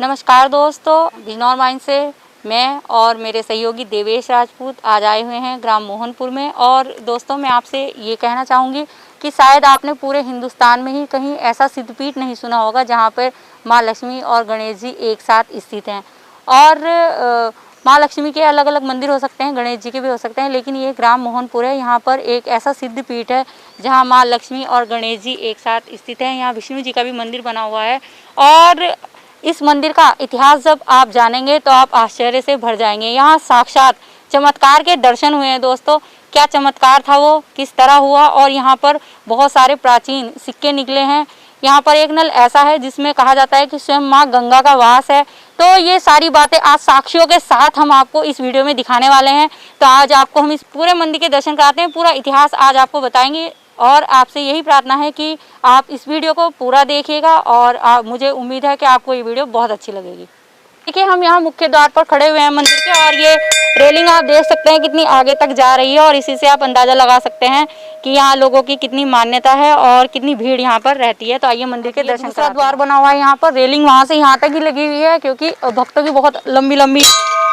नमस्कार दोस्तों, बिजनौर माइन से मैं और मेरे सहयोगी देवेश राजपूत आज आए हुए हैं ग्राम मोहनपुर में। और दोस्तों मैं आपसे ये कहना चाहूँगी कि शायद आपने पूरे हिंदुस्तान में ही कहीं ऐसा सिद्धपीठ नहीं सुना होगा जहाँ पर माँ लक्ष्मी और गणेश जी एक साथ स्थित हैं। और माँ लक्ष्मी के अलग अलग मंदिर हो सकते हैं, गणेश जी के भी हो सकते हैं, लेकिन ये ग्राम मोहनपुर है, यहाँ पर एक ऐसा सिद्धपीठ है जहाँ माँ लक्ष्मी और गणेश जी एक साथ स्थित हैं। यहाँ विष्णु जी का भी मंदिर बना हुआ है और इस मंदिर का इतिहास जब आप जानेंगे तो आप आश्चर्य से भर जाएंगे। यहाँ साक्षात चमत्कार के दर्शन हुए हैं दोस्तों। क्या चमत्कार था वो, किस तरह हुआ, और यहाँ पर बहुत सारे प्राचीन सिक्के निकले हैं। यहाँ पर एक नल ऐसा है जिसमें कहा जाता है कि स्वयं माँ गंगा का वास है। तो ये सारी बातें आज साक्षियों के साथ हम आपको इस वीडियो में दिखाने वाले हैं। तो आज आपको हम इस पूरे मंदिर के दर्शन कराते हैं, पूरा इतिहास आज आपको बताएंगे और आपसे यही प्रार्थना है कि आप इस वीडियो को पूरा देखिएगा और मुझे उम्मीद है कि आपको ये वीडियो बहुत अच्छी लगेगी। देखिए हम यहाँ मुख्य द्वार पर खड़े हुए हैं मंदिर के, और ये रेलिंग आप देख सकते हैं कितनी आगे तक जा रही है और इसी से आप अंदाजा लगा सकते हैं कि यहाँ लोगों की कितनी मान्यता है और कितनी भीड़ यहाँ पर रहती है। तो आइए मंदिर के दर्शन। दूसरा द्वार बना हुआ है, यहाँ पर रेलिंग वहाँ से यहाँ तक ही लगी हुई है क्योंकि भक्तों की बहुत लंबी लंबी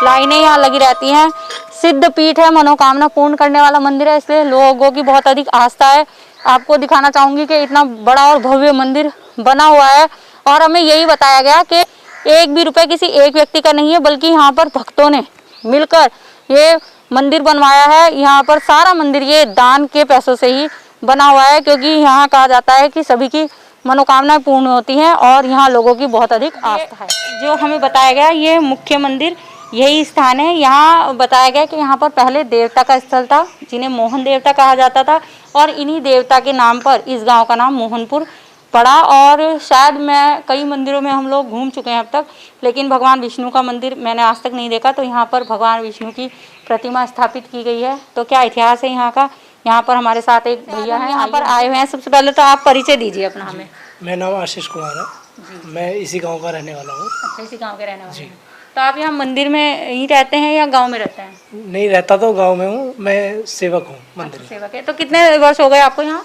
लाइनें यहाँ लगी रहती हैं। सिद्ध पीठ है, मनोकामना पूर्ण करने वाला मंदिर है, इसलिए लोगों की बहुत अधिक आस्था है। आपको दिखाना चाहूंगी कि इतना बड़ा और भव्य मंदिर बना हुआ है और हमें यही बताया गया कि एक भी रुपए किसी एक व्यक्ति का नहीं है, बल्कि यहाँ पर भक्तों ने मिलकर ये मंदिर बनवाया है। यहाँ पर सारा मंदिर ये दान के पैसों से ही बना हुआ है क्योंकि यहाँ कहा जाता है कि सभी की मनोकामनाएं पूर्ण होती हैं और यहाँ लोगों की बहुत अधिक आस्था है। जो हमें बताया गया ये मुख्य मंदिर यही स्थान है। यहाँ बताया गया कि यहाँ पर पहले देवता का स्थल था जिन्हें मोहन देवता कहा जाता था और इन्हीं देवता के नाम पर इस गांव का नाम मोहनपुर पड़ा। और शायद मैं कई मंदिरों में हम लोग घूम चुके हैं अब तक, लेकिन भगवान विष्णु का मंदिर मैंने आज तक नहीं देखा। तो यहाँ पर भगवान विष्णु की प्रतिमा स्थापित की गई है। तो क्या इतिहास है यहाँ का। यहाँ पर हमारे साथ एक भैया हैं, यहाँ पर आए हुए हैं। सबसे पहले तो आप परिचय दीजिए अपना हमें। मेरा नाम आशीष कुमार है, मैं इसी गांव का रहने वाला हूँ। अच्छा, इसी गांव के रहने वाले हैं। तो आप यहाँ मंदिर में ही रहते हैं या गांव में रहते हैं? नहीं, रहता तो गांव में हूँ, मैं सेवक हूँ मंदिर। अच्छा, सेवक है। तो कितने वर्ष हो गए आपको यहाँ?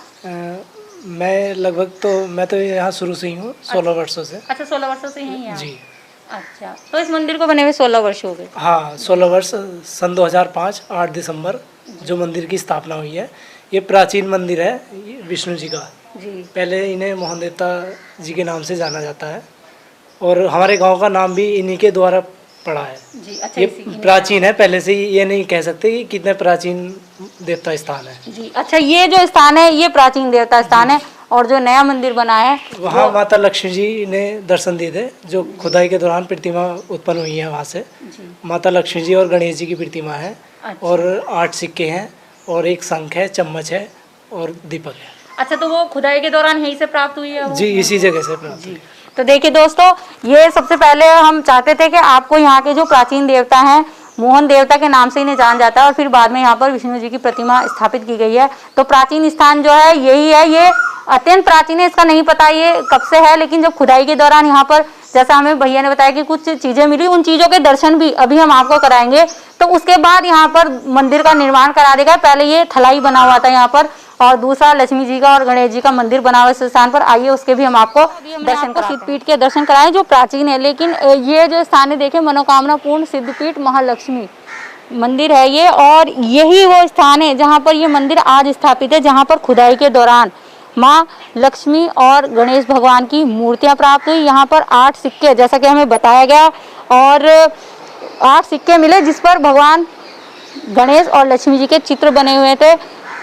मैं लगभग मैं तो यहाँ शुरू से ही हूँ, 16 वर्षों से। अच्छा, 16 वर्षों से यहीं हैं? जी। अच्छा, तो इस मंदिर को बने हुए 16 वर्ष हो गए? हाँ, 16 वर्ष। सन 2005 8 दिसंबर जो मंदिर की स्थापना हुई है। ये प्राचीन मंदिर है विष्णु जी का। जी। पहले इन्हें मोहन देवता जी के नाम से जाना जाता है और हमारे गांव का नाम भी इन्हीं के द्वारा पड़ा है। जी। अच्छा, ये प्राचीन है, पहले से ही ये नहीं कह सकते कि कितने प्राचीन देवता स्थान है। जी। अच्छा, ये जो स्थान है ये प्राचीन देवता स्थान है और जो नया मंदिर बना है वहाँ माता लक्ष्मी जी ने दर्शन दिए थे। जो खुदाई के दौरान प्रतिमा उत्पन्न हुई है वहाँ से माता लक्ष्मी जी और गणेश जी की प्रतिमा है। अच्छा। और 8 सिक्के हैं और एक शंख है, चम्मच है और दीपक है। अच्छा, तो वो खुदाई के दौरान यहीं से प्राप्त हुई है? जी, इसी जगह से प्राप्त हुई। तो देखिए दोस्तों, ये सबसे पहले हम चाहते थे कि आपको यहाँ के जो प्राचीन देवता हैं मोहन देवता के नाम से इन्हें जाना जाता है और फिर बाद में यहाँ पर विष्णु जी की प्रतिमा स्थापित की गई है। तो प्राचीन स्थान जो है यही है, ये अत्यंत प्राचीन है, इसका नहीं पता ये कब से है, लेकिन जब खुदाई के दौरान यहाँ पर जैसा हमें भैया ने बताया कि कुछ चीजें मिली, उन चीजों के दर्शन भी अभी हम आपको कराएंगे। तो उसके बाद यहाँ पर मंदिर का निर्माण करा देगा। पहले ये थलाई बना हुआ था यहाँ पर और दूसरा लक्ष्मी जी का और गणेश जी का मंदिर बना हुआ इस स्थान पर। आइए उसके भी हम आपको दर्शन कराएं, सिद्धपीठ के दर्शन कराएं जो प्राचीन है। लेकिन ये जो स्थान है देखें, मनोकामना पूर्ण सिद्धपीठ महालक्ष्मी मंदिर है ये, और यही वो स्थान है जहाँ पर ये मंदिर आज स्थापित है, जहाँ पर खुदाई के दौरान माँ लक्ष्मी और गणेश भगवान की मूर्तियाँ प्राप्त हुई। यहाँ पर 8 सिक्के जैसा कि हमें बताया गया और 8 सिक्के मिले जिस पर भगवान गणेश और लक्ष्मी जी के चित्र बने हुए थे।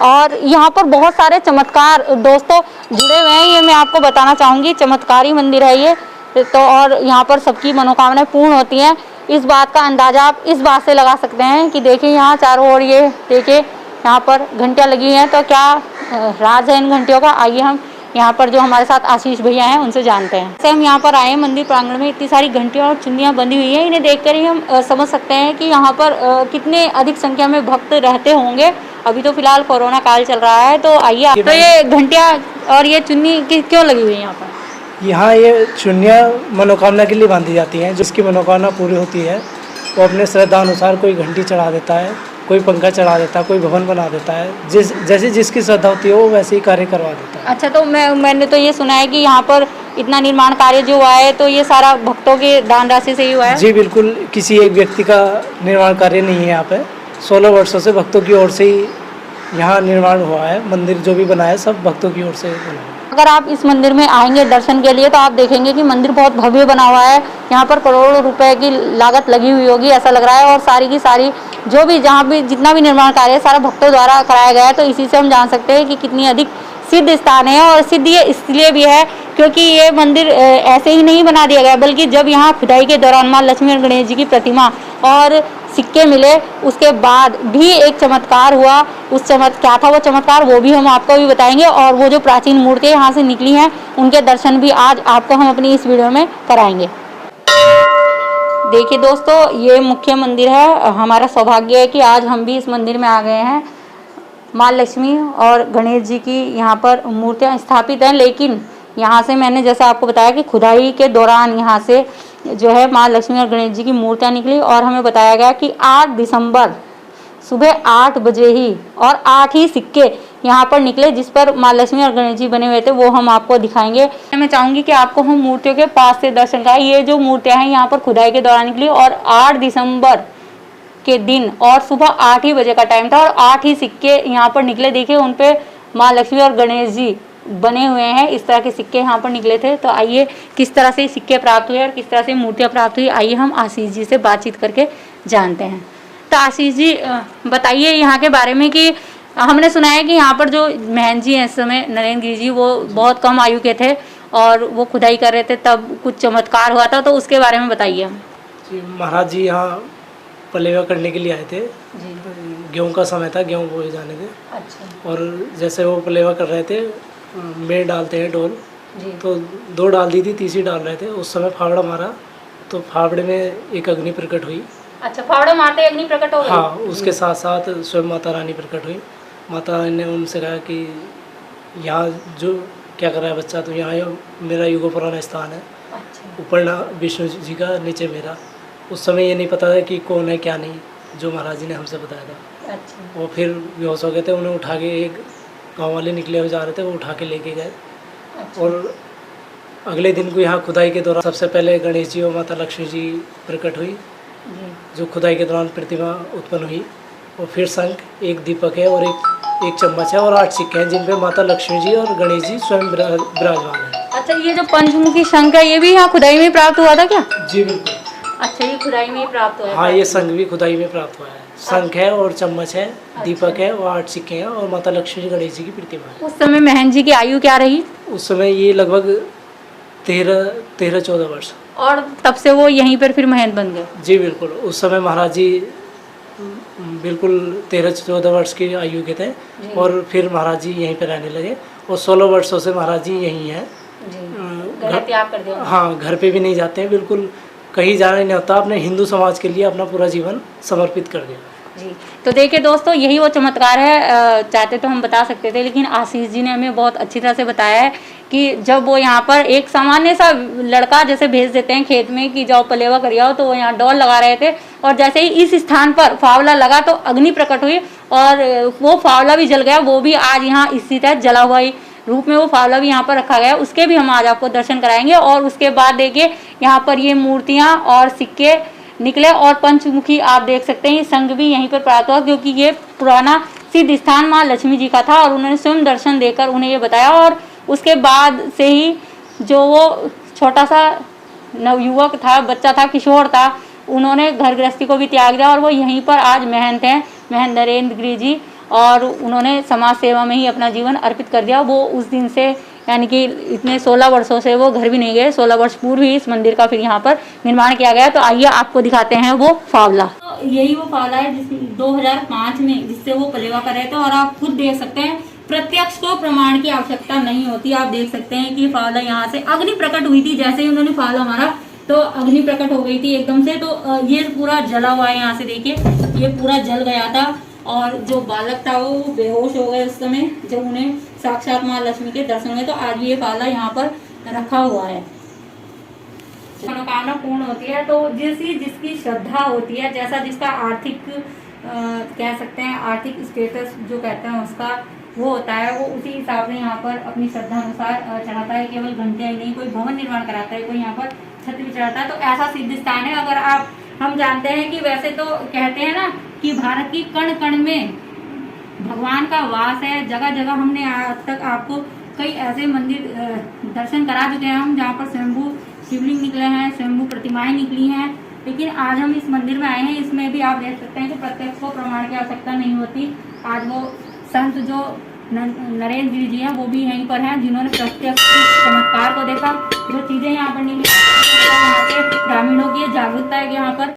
और यहाँ पर बहुत सारे चमत्कार दोस्तों जुड़े हुए हैं, ये मैं आपको बताना चाहूँगी। चमत्कारी मंदिर है ये तो, और यहाँ पर सबकी मनोकामनाएं पूर्ण होती हैं। इस बात का अंदाजा आप इस बात से लगा सकते हैं कि देखिए यहाँ चारों ओर ये देखिए यहाँ पर घंटियाँ लगी हैं। तो क्या राज है इन घंटियों का, आइए हम यहाँ पर जो हमारे साथ आशीष भैया हैं उनसे जानते हैं। जैसे हम यहाँ पर आए मंदिर प्रांगण में, इतनी सारी घंटियाँ और चुन्नियाँ बंधी हुई हैं, इन्हें देखकर ही हम समझ सकते हैं कि यहाँ पर कितने अधिक संख्या में भक्त रहते होंगे। अभी तो फिलहाल कोरोना काल चल रहा है। तो आइए, तो ये घंटियाँ और ये चुन्नी क्यों लगी हुई है यहाँ पर? यहाँ ये चुन्नियाँ मनोकामना के लिए बांधी जाती हैं। जिसकी मनोकामना पूरी होती है वो अपने श्रद्धा अनुसार कोई घंटी चढ़ा देता है, कोई पंखा चढ़ा देता है, कोई भवन बना देता है। जैसे जिसकी श्रद्धा होती है वो वैसे ही कार्य करवा देता है। अच्छा, तो मैंने तो ये सुना है कि यहाँ पर इतना निर्माण कार्य जो हुआ है तो ये सारा भक्तों के दान राशि से ही हुआ है? जी बिल्कुल, किसी एक व्यक्ति का निर्माण कार्य नहीं है। यहाँ पे 16 वर्षों से भक्तों की ओर से ही यहाँ निर्माण हुआ है। मंदिर जो भी बना है सब भक्तों की ओर से बना है। अगर आप इस मंदिर में आएंगे दर्शन के लिए तो आप देखेंगे कि मंदिर बहुत भव्य बना हुआ है। यहाँ पर करोड़ों रुपए की लागत लगी हुई होगी ऐसा लग रहा है, और सारी की सारी जो भी जहाँ भी जितना भी निर्माण कार्य है सारा भक्तों द्वारा कराया गया है। तो इसी से हम जान सकते हैं कि कितनी अधिक सिद्ध स्थान है, और सिद्ध ये इसलिए भी है क्योंकि ये मंदिर ऐसे ही नहीं बना दिया गया, बल्कि जब यहाँ खुदाई के दौरान माँ लक्ष्मी और गणेश जी की प्रतिमा और सिक्के मिले उसके बाद भी एक चमत्कार हुआ। क्या था वो चमत्कार, वो भी हम आपको भी बताएंगे, और वो जो प्राचीन मूर्तियाँ यहाँ से निकली हैं उनके दर्शन भी आज आपको हम अपनी इस वीडियो में कराएंगे। देखिए दोस्तों, ये मुख्य मंदिर है। हमारा सौभाग्य है कि आज हम भी इस मंदिर में आ गए हैं। माँ लक्ष्मी और गणेश जी की यहाँ पर मूर्तियाँ स्थापित हैं, लेकिन यहाँ से मैंने जैसे आपको बताया कि खुदाई के दौरान यहाँ से जो है माँ लक्ष्मी और गणेश जी की मूर्तियाँ निकली, और हमें बताया गया कि 8 दिसंबर सुबह 8 बजे ही और 8 ही सिक्के यहाँ पर निकले जिस पर माँ लक्ष्मी और गणेश जी बने हुए थे, वो हम आपको दिखाएंगे। मैं चाहूँगी कि आपको हम मूर्तियों के पास से दर्शन कराएं। ये जो मूर्तियाँ हैं यहाँ पर खुदाई के दौरान निकली, और 8 दिसंबर के दिन और सुबह 8 ही बजे का टाइम था, और 8 ही सिक्के यहाँ पर निकले। देखिए उन पे माँ लक्ष्मी और गणेश जी बने हुए हैं, इस तरह के सिक्के यहाँ पर निकले थे। तो आइए किस तरह से सिक्के प्राप्त हुए और किस तरह से मूर्तियाँ प्राप्त हुई, आइए हम आशीष जी से बातचीत करके जानते हैं। तो आशीष जी बताइए यहाँ के बारे में कि हमने सुना है कि यहाँ पर जो महंत जी हैं इस समय नरेंद्र गिरी जी, वो बहुत कम आयु के थे और वो खुदाई कर रहे थे, तब कुछ चमत्कार हुआ था, तो उसके बारे में बताइए। जी, महाराज जी यहाँ पलेवा करने के लिए आए थे। गेहूँ का समय था, गेहूँ बोए जाने थे। अच्छा। और जैसे वो पलेवा कर रहे थे, में डालते हैं डोल, तो 2 डाल दी थी, तीसरी डाल रहे थे, उस समय फावड़ा मारा तो फावड़े में एक अग्नि प्रकट हुई। अच्छा, फावड़ा मारते अग्नि प्रकट हो गई? हाँ, उसके साथ साथ स्वयं माता रानी प्रकट हुई। माता रानी ने उनसे कहा कि यहाँ जो क्या कर रहा है बच्चा, तो यहाँ मेरा युगो पुराना स्थान है। अच्छा। ऊपर ना विष्णु जी का, नीचे मेरा। उस समय ये नहीं पता था कि कौन है क्या नहीं, जो महाराज जी ने हमसे बताया था। अच्छा। वो फिर बेहोश हो गए थे, उन्हें उठा के एक गांव वाले निकले हुए जा रहे थे, वो उठा के लेके गए। अच्छा। और अगले दिन को यहाँ खुदाई के दौरान सबसे पहले गणेश जी और माता लक्ष्मी जी प्रकट हुई, जो खुदाई के दौरान प्रतिमा उत्पन्न हुई। और फिर शंख, एक दीपक है और एक चम्मच है और 8 सिक्के हैं जिन पे माता लक्ष्मी जी और गणेश जी स्वयं विराजमान है। अच्छा, ये जो पंचमुखी शंख है ये भी यहाँ खुदाई में प्राप्त हुआ था क्या? जी बिल्कुल। अच्छा, ये खुदाई में ही प्राप्त हुआ है? हाँ, ये शंख भी खुदाई में प्राप्त हुआ है। शंख है और चम्मच है, दीपक है और 8 सिक्के हैं और माता लक्ष्मी जी गणेश जी की प्रतिमा है। उस समय महंत जी की आयु क्या रही? उस समय ये लगभग 13-14 वर्ष। और तब से वो यहीं पर फिर महंत बन गए? जी बिल्कुल। उस समय महाराज जी बिल्कुल 13-14 वर्ष की आयु के थे, और फिर महाराज जी यहीं पर रहने लगे, और 16 वर्षों से महाराज जी यहीं हैं। घर त्याग कर दिया? हाँ, घर पे भी नहीं जाते हैं, बिल्कुल कहीं जाना नहीं होता। अपने हिंदू समाज के लिए अपना पूरा जीवन समर्पित कर दिया। जी, तो देखिए दोस्तों, यही वो चमत्कार है। चाहते तो हम बता सकते थे, लेकिन आशीष जी ने हमें बहुत अच्छी तरह से बताया है कि जब वो यहाँ पर एक सामान्य सा लड़का जैसे भेज देते हैं खेत में कि जाओ पलेवा कर आओ, तो वो यहाँ डोल लगा रहे थे, और जैसे ही इस स्थान पर फावला लगा तो अग्नि प्रकट हुई, और वो फावला भी जल गया। वो भी आज यहाँ इसी तरह जला हुआ ही रूप में वो फावला भी यहाँ पर रखा गया है, उसके भी हम आज आपको दर्शन कराएंगे। और उसके बाद देखिए यहाँ पर ये मूर्तियाँ और सिक्के निकले, और पंचमुखी आप देख सकते हैं, ये संघ भी यहीं पर प्राप्त हुआ, क्योंकि ये पुराना सिद्ध स्थान माँ लक्ष्मी जी का था, और उन्होंने स्वयं दर्शन देकर उन्हें ये बताया। और उसके बाद से ही जो वो छोटा सा नवयुवक था, बच्चा था, किशोर था, उन्होंने घर गृहस्थी को भी त्याग दिया, और वो यहीं पर आज महंत हैं, महंत नरेंद्र गिरी जी, और उन्होंने समाज सेवा में ही अपना जीवन अर्पित कर दिया। वो उस दिन से यानी कि इतने 16 वर्षों से वो घर भी नहीं गए। 16 वर्ष पूर्व ही इस मंदिर का फिर यहाँ पर निर्माण किया गया। तो आइए आपको दिखाते हैं वो फावला। तो यही वो फावला है जिस 2005 में जिससे वो पलेवा कर रहे थे, और आप खुद देख सकते हैं, प्रत्यक्ष को प्रमाण की आवश्यकता नहीं होती। आप देख सकते हैं कि फावला यहाँ से अग्नि प्रकट हुई थी, जैसे ही उन्होंने फावला मारा तो अग्नि प्रकट हो गई थी एकदम से। तो ये पूरा जला हुआ है, यहाँ से देखिए ये पूरा जल गया था, और जो बालक था वो बेहोश हो गए उस समय जब उन्हें साक्षात माँ लक्ष्मी के दर्शन हुए। तो आज ये फावला यहाँ पर रखा हुआ है। मनोकामना पूर्ण होती है, तो जिसकी श्रद्धा होती है, जैसा जिसका आर्थिक कह सकते हैं आर्थिक स्टेटस जो कहते हैं उसका, वो होता है वो उसी हिसाब से यहाँ पर अपनी श्रद्धा अनुसार चढ़ाता है। केवल घंटियाँ ही नहीं, कोई भवन निर्माण कराता है, कोई यहाँ पर छत भी चढ़ाता है। तो ऐसा सिद्ध स्थान है। अगर आप हम जानते हैं कि वैसे तो कहते हैं ना कि भारत की कण कण में भगवान का वास है। जगह जगह हमने आज तक आपको कई ऐसे मंदिर दर्शन करा चुके हैं हम, जहाँ पर स्वयंभू शिवलिंग निकले हैं, स्वयंभू प्रतिमाएं निकली हैं। लेकिन आज हम इस मंदिर में आए हैं, इसमें भी आप देख सकते हैं कि प्रत्यक्ष को प्रमाण की आवश्यकता नहीं होती। आज वो संत जो नरेंद्र जी हैं वो भी यहीं पर हैं, जिन्होंने प्रत्यक्ष चमत्कार को देखा। जो चीज़ें यहाँ पर निकली, यहाँ के ग्रामीणों की जागरूकता है कि यहाँ पर